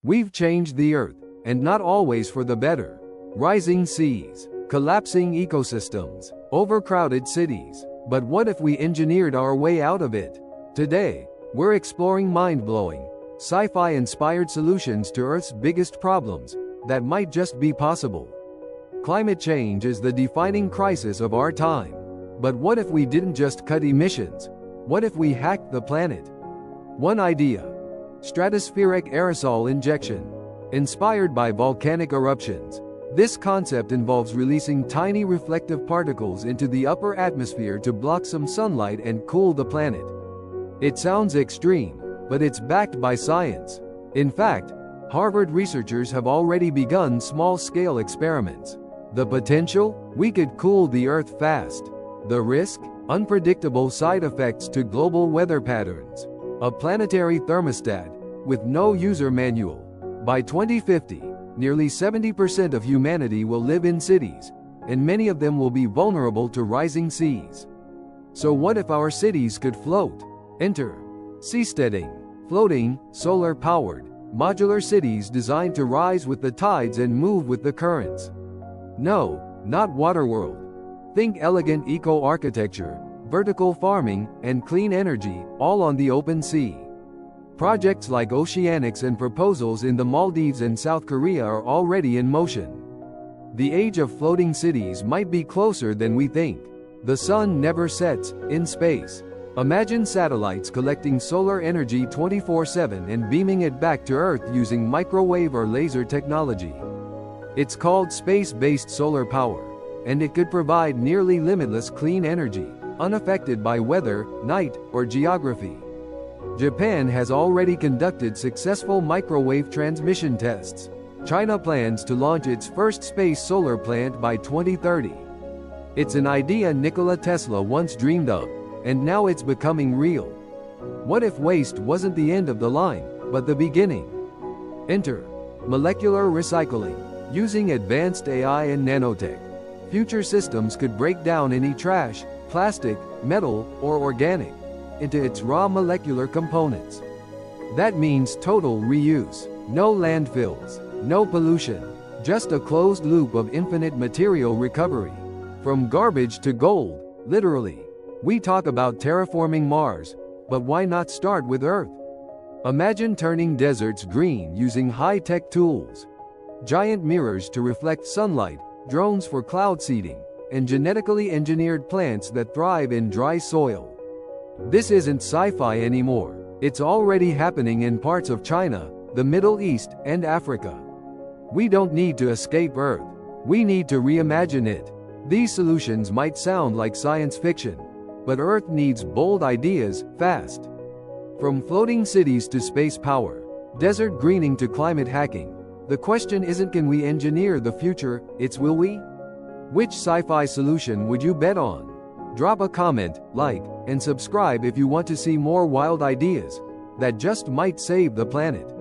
We've changed the Earth, and not always for the better. Rising seas, collapsing ecosystems, overcrowded cities. But what if we engineered our way out of it? Today, we're exploring mind-blowing, sci-fi inspired solutions to Earth's biggest problems that might just be possible. Climate change is the defining crisis of our time. But what if we didn't just cut emissions? What if we hacked the planet? One idea: stratospheric aerosol injection. Inspired by volcanic eruptions, this concept involves releasing tiny reflective particles into the upper atmosphere to block some sunlight and cool the planet. It sounds extreme, but it's backed by science. In fact, Harvard researchers have already begun small-scale experiments. The potential? We could cool the Earth fast. The risk? Unpredictable side effects to global weather patterns. A planetary thermostat, with no user manual. By 2050, nearly 70% of humanity will live in cities, and many of them will be vulnerable to rising seas. So what if our cities could float? Enter seasteading. Floating, solar-powered, modular cities designed to rise with the tides and move with the currents. No, not Waterworld. Think elegant eco-architecture, vertical farming, and clean energy, all on the open sea. Projects like Oceanix and proposals in the Maldives and South Korea are already in motion. The age of floating cities might be closer than we think. The sun never sets in space. Imagine satellites collecting solar energy 24/7 and beaming it back to Earth using microwave or laser technology. It's called space-based solar power, and it could provide nearly limitless clean energy, unaffected by weather, night, or geography. Japan has already conducted successful microwave transmission tests. China plans to launch its first space solar plant by 2030. It's an idea Nikola Tesla once dreamed of, and now it's becoming real. What if waste wasn't the end of the line, but the beginning? Enter molecular recycling. Using advanced AI and nanotech, future systems could break down any trash, plastic, metal, or organic into its raw molecular components. That means total reuse, no landfills, no pollution, just a closed loop of infinite material recovery. From garbage to gold, literally. We talk about terraforming Mars, but why not start with Earth? Imagine turning deserts green using high-tech tools. Giant mirrors to reflect sunlight, drones for cloud seeding, and genetically engineered plants that thrive in dry soil. This isn't sci-fi anymore. It's already happening in parts of China, the Middle East, and Africa. We don't need to escape Earth. We need to reimagine it. These solutions might sound like science fiction, but Earth needs bold ideas, fast. From floating cities to space power, desert greening to climate hacking, the question isn't can we engineer the future, it's will we? Which sci-fi solution would you bet on? Drop a comment, like, and subscribe if you want to see more wild ideas that just might save the planet.